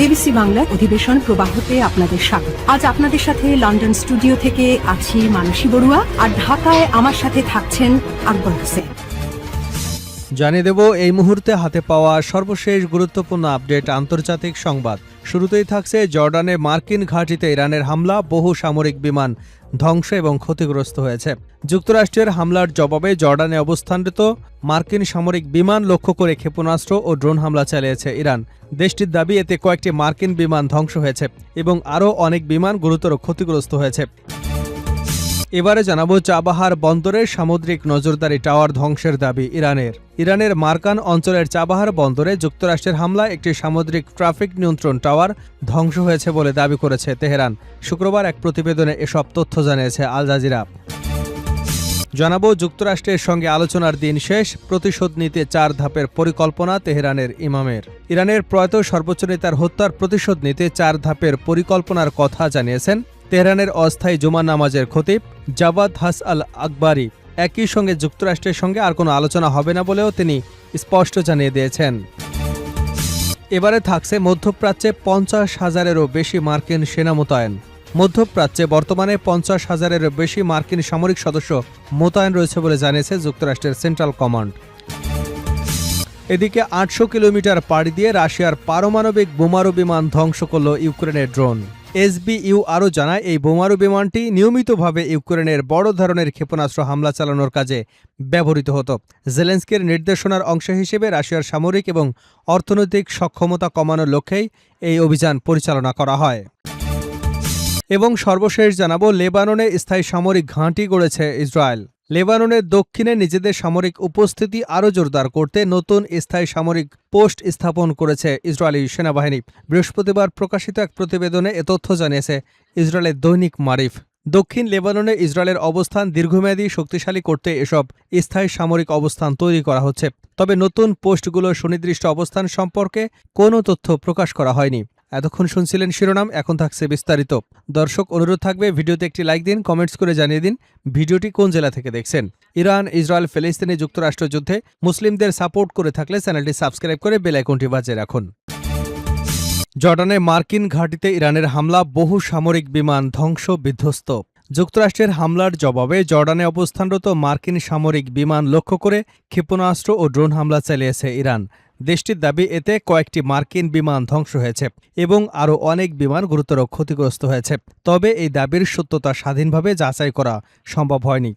BBC বাংলার অধিবেশন প্রবাহতে আপনাদের স্বাগত। আজ আপনাদের সাথে লন্ডন স্টুডিও থেকে আছি মানসী বড়ুয়া, আর ঢাকায় আমার সাথে থাকছেন আকবর হোসেন। জানিয়ে দেব এই মুহূর্তে হাতে পাওয়া সর্বশেষ গুরুত্বপূর্ণ আপডেট আন্তর্জাতিক সংবাদ। শুরুতেই থাকছে জর্ডানে মার্কিন ঘাঁটিতে ইরানের হামলা, বহু সামরিক বিমান ধ্বংস এবং ক্ষতিগ্রস্ত হয়েছে। যুক্তরাষ্ট্রের হামলার জবাবে জর্ডানে অবস্থানরত মার্কিন সামরিক বিমান লক্ষ্য করে ক্ষেপণাস্ত্র ও ড্রোন হামলা চালিয়েছে ইরান। দেশটির দাবি এতে কয়েকটি মার্কিন বিমান ধ্বংস হয়েছে এবং আরও অনেক বিমান গুরুতর ক্ষতিগ্রস্ত হয়েছে। এবারে জানাবো চাবাহার বন্দরের সামুদ্রিক নজরদারি টাওয়ার ধ্বংসের দাবি ইরানের। ইরানের মার্কান অঞ্চলের চাবাহার বন্দরে যুক্তরাষ্ট্রের হামলায় একটি সামুদ্রিক ট্রাফিক নিয়ন্ত্রণ টাওয়ার ধ্বংস হয়েছে বলে দাবি করেছে তেহরান। শুক্রবার এক প্রতিবেদনে এসব তথ্য জানিয়েছে আল জাজিরা। জানাবো যুক্তরাষ্ট্রের সঙ্গে আলোচনার দিন শেষ, প্রতিশোধ নিতে 4 ধাপের পরিকল্পনা তেহরানের ইমামের। ইরানের প্রয়াত সর্বোচ্চ নেতার হত্যার প্রতিশোধ নিতে 4 ধাপের পরিকল্পনার কথা জানিয়েছেন তেহরানের অস্থায়ী জুমা নামাজের খতিব জাওয়াদ হাস আল আকবরী। একই সঙ্গে যুক্তরাষ্ট্রের সঙ্গে আর কোনো আলোচনা হবে না বলেও তিনি স্পষ্ট জানিয়ে দিয়েছেন। এবারে থাকছে মধ্যপ্রাচ্যে 50,000-এরও বেশি মার্কিন সেনা মোতায়েন। মধ্যপ্রাচ্যে বর্তমানে 50,000-এরও বেশি মার্কিন সামরিক সদস্য মোতায়েন রয়েছে বলে জানিয়েছে যুক্তরাষ্ট্রের সেন্ট্রাল কমান্ড। এদিকে 800 কিলোমিটার পাড়ি দিয়ে রাশিয়ার পারমাণবিক বোমারু বিমান ধ্বংস করল ইউক্রেনের ড্রোন। এসবিইউ আরও জানায় এই বোমারু বিমানটি নিয়মিতভাবে ইউক্রেনের বড় ধরনের ক্ষেপণাস্ত্র হামলা চালানোর কাজে ব্যবহৃত হতো। জেলেন্সকির নির্দেশনার অংশ হিসেবে রাশিয়ার সামরিক এবং অর্থনৈতিক সক্ষমতা কমানোর লক্ষ্যেই এই অভিযান পরিচালনা করা হয়। এবং সর্বশেষ জানাবো লেবাননে স্থায়ী সামরিক ঘাঁটি গড়েছে ইসরায়েল। লেবাননের দক্ষিণে নিজেদের সামরিক উপস্থিতি আরও জোরদার করতে নতুন স্থায়ী সামরিক পোস্ট স্থাপন করেছে ইসরায়েলি সেনাবাহিনী। বৃহস্পতিবার প্রকাশিত এক প্রতিবেদনে এ তথ্য জানিয়েছে ইসরায়েলের দৈনিক মারিফ। দক্ষিণ লেবাননে ইসরায়েলের অবস্থান দীর্ঘমেয়াদী শক্তিশালী করতে এসব স্থায়ী সামরিক অবস্থান তৈরি করা হচ্ছে। তবে নতুন পোস্টগুলোর সুনির্দিষ্ট অবস্থান সম্পর্কে কোনো তথ্য প্রকাশ করা হয়নি। এতক্ষণ শুনছিলেন শিরোনাম, এখন থাকছে বিস্তারিত। দর্শক, অনুরোধ থাকবে ভিডিওতে একটি লাইক দিন, কমেন্টস করে জানিয়ে দিন ভিডিওটি কোন জেলা থেকে দেখছেন। ইরান, ইসরায়েল, ফিলিস্তিনি যুক্তরাষ্ট্র যুদ্ধে মুসলিমদের সাপোর্ট করে থাকলে চ্যানেলটি সাবস্ক্রাইব করে বেল আইকনটি বাজিয়ে রাখুন। জর্ডানে মার্কিন ঘাঁটিতে ইরানের হামলা, বহু সামরিক বিমান ধ্বংস বিধ্বস্ত। যুক্তরাষ্ট্রের হামলার জবাবে জর্ডানে অবস্থানরত মার্কিন সামরিক বিমান লক্ষ্য করে ক্ষেপণাস্ত্র ও ড্রোন হামলা চালিয়েছে ইরান। দেশটির দাবি এতে কয়েকটি মার্কিন বিমান ধ্বংস হয়েছে এবং আরও অনেক বিমান গুরুতর ক্ষতিগ্রস্ত হয়েছে। তবে এই দাবির সত্যতা স্বাধীনভাবে যাচাই করা সম্ভব হয়নি।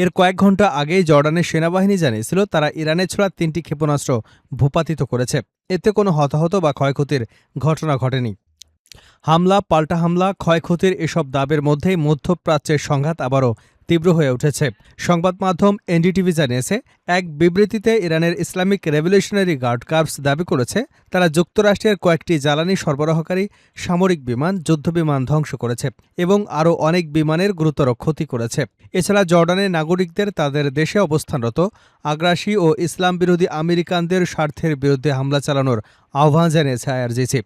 এর কয়েক ঘণ্টা আগেই জর্ডানের সেনাবাহিনী জানিয়েছিল তারা ইরানে ছোড়া 3টি ক্ষেপণাস্ত্র ভূপাতিত করেছে। এতে কোনো হতাহত বা ক্ষয়ক্ষতির ঘটনা ঘটেনি। হামলা, পাল্টা হামলা, ক্ষয়ক্ষতির এসব দাবির মধ্যেই মধ্যপ্রাচ্যের সংঘাত আবারও তীব্র হয়ে উঠেছে। সংবাদ মাধ্যম এনডিটিভি জানিয়েছে, এক বিবৃতিতে ইরানের ইসলামিক রেভলিউশনারি গার্ড কর্পস দাবি করেছে তারা যুক্তরাষ্ট্রের কয়েকটি জ্বালানি সরবরাহকারী সামরিক বিমান, যুদ্ধবিমান ধ্বংস করেছে এবং আরও অনেক বিমানের গুরুতর ক্ষতি করেছে। এছাড়া জর্ডানের নাগরিকদের তাদের দেশে অবস্থানরত আগ্রাসী ও ইসলাম বিরোধী আমেরিকানদের স্বার্থের বিরুদ্ধে হামলা চালানোর আহ্বান জানিয়েছে আইআরজিসি।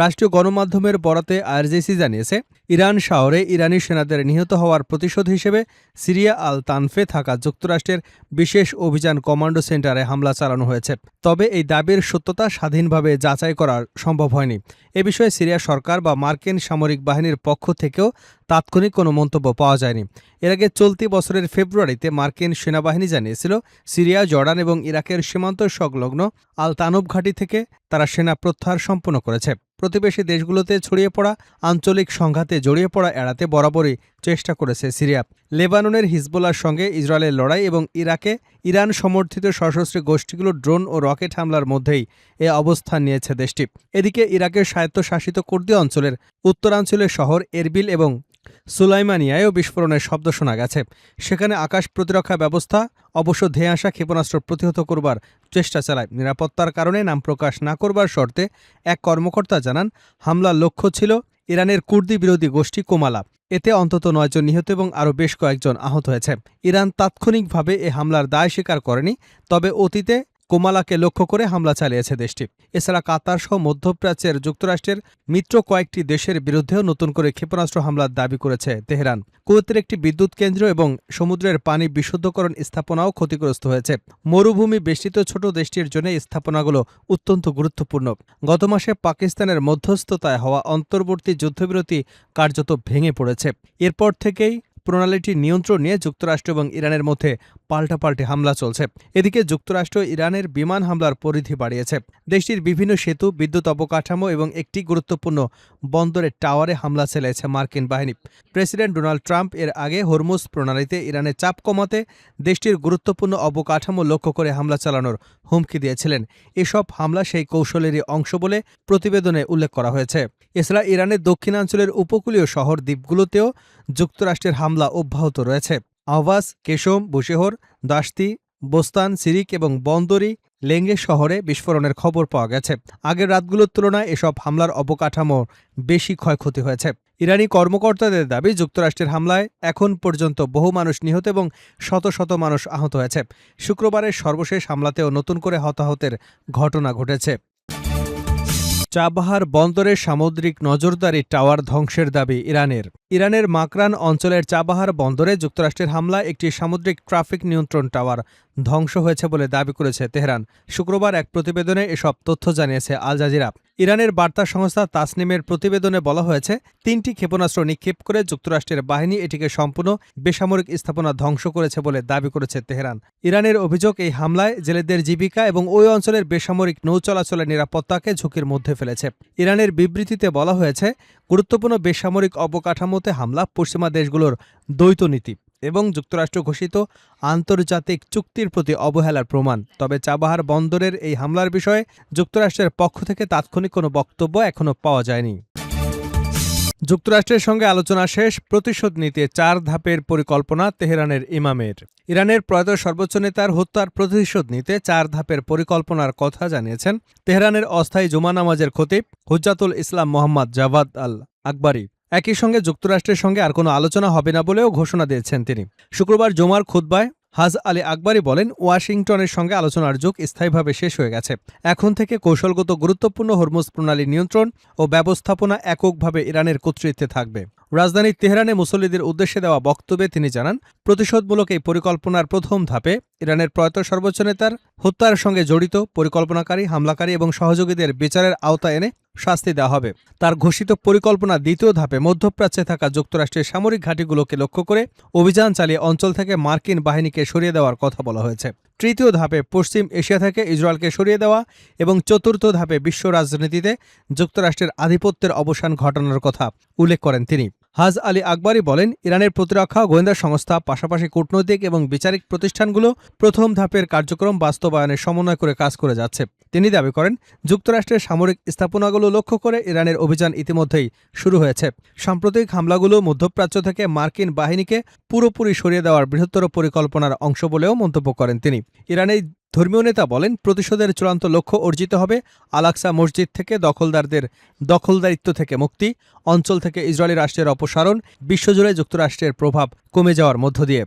রাষ্ট্রীয় গণমাধ্যমের বরাতে আইআরজিসি জানিয়েছে, ইরান শহরে ইরানি সেনাদের নিহত হওয়ার প্রতিশোধ হিসেবে সিরিয়া আল তানফে থাকা যুক্তরাষ্ট্রের বিশেষ অভিযান কমান্ডো সেন্টারে হামলা চালানো হয়েছে। তবে এই দাবির সত্যতা স্বাধীনভাবে যাচাই করা সম্ভব হয়নি। এ বিষয়ে সিরিয়া সরকার বা মার্কিন সামরিক বাহিনীর পক্ষ থেকেও তাৎক্ষণিক কোনো মন্তব্য পাওয়া যায়নি। এর আগে চলতি বছরের ফেব্রুয়ারিতে মার্কিন সেনাবাহিনী জানিয়েছিল সিরিয়া, জর্ডান এবং ইরাকের সীমান্ত সংলগ্ন আল তানুব ঘাঁটি থেকে তারা সেনা প্রত্যাহার সম্পন্ন করেছে। প্রতিবেশী দেশগুলোতে ছড়িয়ে পড়া আঞ্চলিক সংঘাতে জড়িয়ে পড়া এড়াতে বরাবরই চেষ্টা করেছে সিরিয়া। লেবাননের হিজবুল্লাহর সঙ্গে ইসরায়েলের লড়াই এবং ইরাকে ইরান সমর্থিত সশস্ত্র গোষ্ঠীগুলোর ড্রোন ও রকেট হামলার মধ্যেই এ অবস্থান নিয়েছে দেশটি। এদিকে ইরাকের স্বায়ত্তশাসিত কুর্দি অঞ্চলের উত্তরাঞ্চলের শহর এরবিল এবং সুলাইমানিয়ায়ও বিস্ফোরণের শব্দ শোনা গেছে। সেখানে আকাশ প্রতিরক্ষা ব্যবস্থা অবশ্য ধেয়ে আসা ক্ষেপণাস্ত্র প্রতিহত করবার চেষ্টা চালায়। নিরাপত্তার কারণে নাম প্রকাশ না করবার শর্তে এক কর্মকর্তা জানান, হামলার লক্ষ্য ছিল ইরানের কুর্দি বিরোধী গোষ্ঠী কোমালা। এতে অন্তত 9 জন নিহত এবং আরও বেশ কয়েকজন আহত হয়েছে। ইরান তাৎক্ষণিকভাবে এ হামলার দায় স্বীকার করেনি, তবে অতীতে কোমালাকে লক্ষ্য করে হামলা চালিয়েছে দেশটি। এছাড়া কাতার সহ মধ্যপ্রাচ্যের যুক্তরাষ্ট্রের মিত্র কয়েকটি দেশের বিরুদ্ধেও নতুন করে ক্ষেপণাস্ত্র হামলার দাবি করেছে তেহরান। কুয়েতের একটি বিদ্যুৎ কেন্দ্র এবং সমুদ্রের পানি বিশুদ্ধকরণ স্থাপনাও ক্ষতিগ্রস্ত হয়েছে। মরুভূমি বেষ্টিত ছোট দেশটির জন্য এই স্থাপনাগুলো অত্যন্ত গুরুত্বপূর্ণ। গত মাসে পাকিস্তানের মধ্যস্থতায় হওয়া অন্তর্বর্তী যুদ্ধবিরতি কার্যত ভেঙে পড়েছে। এরপর থেকেই প্রণালীটি নিয়ন্ত্রণ নিয়ে যুক্তরাষ্ট্র এবং ইরানের মধ্যে পাল্টাপাল্টি হামলা চলছে। এদিকে যুক্তরাষ্ট্র ইরানের বিমান হামলার পরিধি বাড়িয়েছে। দেশটির বিভিন্ন সেতু, বিদ্যুৎ অবকাঠামো এবং একটি গুরুত্বপূর্ণ বন্দরের টাওয়ারে হামলা চালিয়েছে মার্কিন বাহিনী। প্রেসিডেন্ট ডোনাল্ড ট্রাম্প এর আগে হরমুজ প্রণালীতে ইরানের চাপ কমাতে দেশটির গুরুত্বপূর্ণ অবকাঠামো লক্ষ্য করে হামলা চালানোর হুমকি দিয়েছিলেন। এসব হামলা সেই কৌশলেরই অংশ বলে প্রতিবেদনে উল্লেখ করা হয়েছে। এছাড়া ইরানের দক্ষিণাঞ্চলের উপকূলীয় শহর দ্বীপগুলোতেও যুক্তরাষ্ট্রের হামলা অব্যাহত রয়েছে। আওয়াজ, কেশম, বুশেহর, দাশতি, বোস্তান, সিরিক এবং বন্দরি লেঙ্গে শহরে বিস্ফোরণের খবর পাওয়া গেছে। আগের রাতগুলোর তুলনায় এসব হামলার অবকাঠামো বেশি ক্ষয়ক্ষতি হয়েছে। ইরানি কর্মকর্তাদের দাবি, যুক্তরাষ্ট্রের হামলায় এখন পর্যন্ত বহু মানুষ নিহত এবং শত শত মানুষ আহত হয়েছে। শুক্রবারের সর্বশেষ হামলাতেও নতুন করে হতাহতের ঘটনা ঘটেছে। চাবাহার বন্দরের সামুদ্রিক নজরদারি টাওয়ার ধ্বংসের দাবি ইরানের। ইরানের মাকরান অঞ্চলের চাবাহার বন্দরে যুক্তরাষ্ট্রের হামলায় একটি সামুদ্রিক ট্রাফিক নিয়ন্ত্রণ টাওয়ার ধ্বংস হয়েছে বলে দাবি করেছে তেহরান। শুক্রবার এক প্রতিবেদনে এসব তথ্য জানিয়েছে আল জাজিরা। ইরানের বার্তা সংস্থা তাসনিমের প্রতিবেদনে বলা হয়েছে, ৩টি ক্ষেপণাস্ত্র নিক্ষেপ করে যুক্তরাষ্ট্রের বাহিনী এটিকে সম্পূর্ণ বেসামরিক স্থাপনা ধ্বংস করেছে বলে দাবি করেছে তেহরান। ইরানের অভিযোগ, এই হামলায় জেলেদের জীবিকা এবং ওই অঞ্চলের বেসামরিক নৌ চলাচলের নিরাপত্তাকে ঝুঁকির মধ্যে ফেলেছে। ইরানের বিবৃতিতে বলা হয়েছে, গুরুত্বপূর্ণ বেসামরিক অবকাঠামোতে হামলা পশ্চিমা দেশগুলোর দ্বৈত নীতি এবং যুক্তরাষ্ট্র ঘোষিত আন্তর্জাতিক চুক্তির প্রতি অবহেলার প্রমাণ। তবে চাবাহার বন্দরের এই হামলার বিষয়ে যুক্তরাষ্ট্রের পক্ষ থেকে তাৎক্ষণিক কোনো বক্তব্য এখনো পাওয়া যায়নি। যুক্তরাষ্ট্রের সঙ্গে আলোচনা শেষ, প্রতিশোধ নিতে 4 ধাপের পরিকল্পনা তেহরানের ইমামের। ইরানের প্রয়াত সর্বোচ্চ নেতার হত্যার প্রতিশোধ নিতে 4 ধাপের পরিকল্পনার কথা জানিয়েছেন তেহরানের অস্থায়ী জুমা নামাজের খতিব হুজ্জাতুল ইসলাম মোহাম্মদ জাভাদ আল আকবরী। একই সঙ্গে যুক্তরাষ্ট্রের সঙ্গে আর কোনো আলোচনা হবে না বলেও ঘোষণা দিয়েছেন তিনি। শুক্রবার জুমার খুতবায় হাজ আলী আকবরী বলেন, ওয়াশিংটনের সঙ্গে আলোচনার যুগ স্থায়ীভাবে শেষ হয়ে গেছে। এখন থেকে কৌশলগত গুরুত্বপূর্ণ হরমুজ প্রণালী নিয়ন্ত্রণ ও ব্যবস্থাপনা এককভাবে ইরানের কর্তৃত্বে থাকবে। রাজধানী তেহরানে মুসল্লিদের উদ্দেশ্যে দেওয়া বক্তব্যে তিনি জানান, প্রতিশোধমূলক এই পরিকল্পনার প্রথম ধাপে ইরানের প্রয়াত সর্বোচ্চ নেতার হত্যার সঙ্গে জড়িত পরিকল্পনাকারী, হামলাকারী এবং সহযোগীদের বিচারের আওতায় এনে শাস্তি দেওয়া হবে। তার ঘোষিত পরিকল্পনা দ্বিতীয় ধাপে মধ্যপ্রাচ্যে থাকা যুক্তরাষ্ট্রের সামরিক ঘাঁটিগুলোকে লক্ষ্য করে অভিযান চালিয়ে অঞ্চল থেকে মার্কিন বাহিনীকে সরিয়ে দেওয়ার কথা বলা হয়েছে। তৃতীয় ধাপে পশ্চিম এশিয়া থেকে ইসরায়েলকে সরিয়ে দেওয়া এবং চতুর্থ ধাপে বিশ্ব রাজনীতিতে যুক্তরাষ্ট্রের আধিপত্যের অবসান ঘটানোর কথা উল্লেখ করেন তিনি। হাজ আলী আকবরী বলেন, ইরানের প্রতিরক্ষা গোয়েন্দা সংস্থা, পাশাপাশি কূটনৈতিক এবং বিচারিক প্রতিষ্ঠানগুলো প্রথম ধাপের কার্যক্রম বাস্তবায়নে সমন্বয় করে কাজ করে যাচ্ছে। তিনি দাবি করেন, যুক্তরাষ্ট্রের সামরিক স্থাপনাগুলো লক্ষ্য করে ইরানের অভিযান ইতিমধ্যেই শুরু হয়েছে। সাম্প্রতিক হামলাগুলো মধ্যপ্রাচ্য থেকে মার্কিন বাহিনীকে পুরোপুরি সরিয়ে দেওয়ার বৃহত্তর পরিকল্পনার অংশ বলেও মন্তব্য করেন তিনি। ইরানের ধর্মীয় নেতা বলেন, প্রতিশোধের চূড়ান্ত লক্ষ্য অর্জিত হবে আল-আকসা মসজিদ থেকে দখলদারদের দখলদারিত্ব থেকে মুক্তি, অঞ্চল থেকে ইসরায়েলি রাষ্ট্রের অপসারণ, বিশ্বজুড়ে যুক্তরাষ্ট্রের প্রভাব কমে যাওয়ার মধ্য দিয়ে।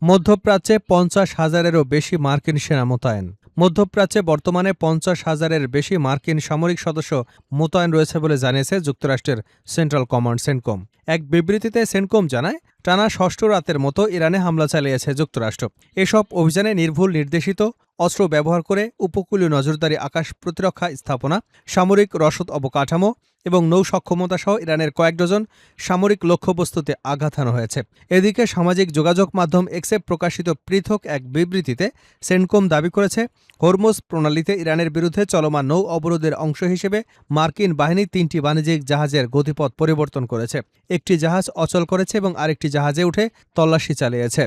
মধ্যপ্রাচ্যে 50,000-এরও বেশি মার্কিন সেনা মোতায়েন। মধ্যপ্রাচ্যে বর্তমানে 50,000-এর বেশি মার্কিন সামরিক সদস্য মোতায়েন রয়েছে বলে জানিয়েছে যুক্তরাষ্ট্রের সেন্ট্রাল কমান্ড সেন্টকম। এক বিবৃতিতে সেন্টকম জানায়, টানা 6ষ্ঠ রাতের মতো ইরানে হামলা চালিয়েছে যুক্তরাষ্ট্র। এসব অভিযানে নির্ভুল নির্দেশিত অস্ত্র ব্যবহার করে উপকূলীয় নজরদারি, আকাশ প্রতিরক্ষা স্থাপনা, সামরিক রসদ অবকাঠামো এবং নৌ সক্ষমতা সহ ইরানের কয়েক ডজন সামরিক লক্ষ্যবস্তুতে আঘাত হানা হয়েছে। এদিকে সামাজিক যোগাযোগ মাধ্যম এক্সে প্রকাশিত পৃথক এক বিবৃতিতে সেন্টকম দাবি করেছে, হরমুজ প্রণালীতে ইরানের বিরুদ্ধে চলমান নৌ অবরোধের অংশ হিসেবে মার্কিন বাহিনী 3টি বাণিজ্যিক জাহাজের গতিপথ পরিবর্তন করেছে। একটি জাহাজ অচল করেছে এবং আরেকটি জাহাজে উঠে তল্লাশি চালিয়েছে।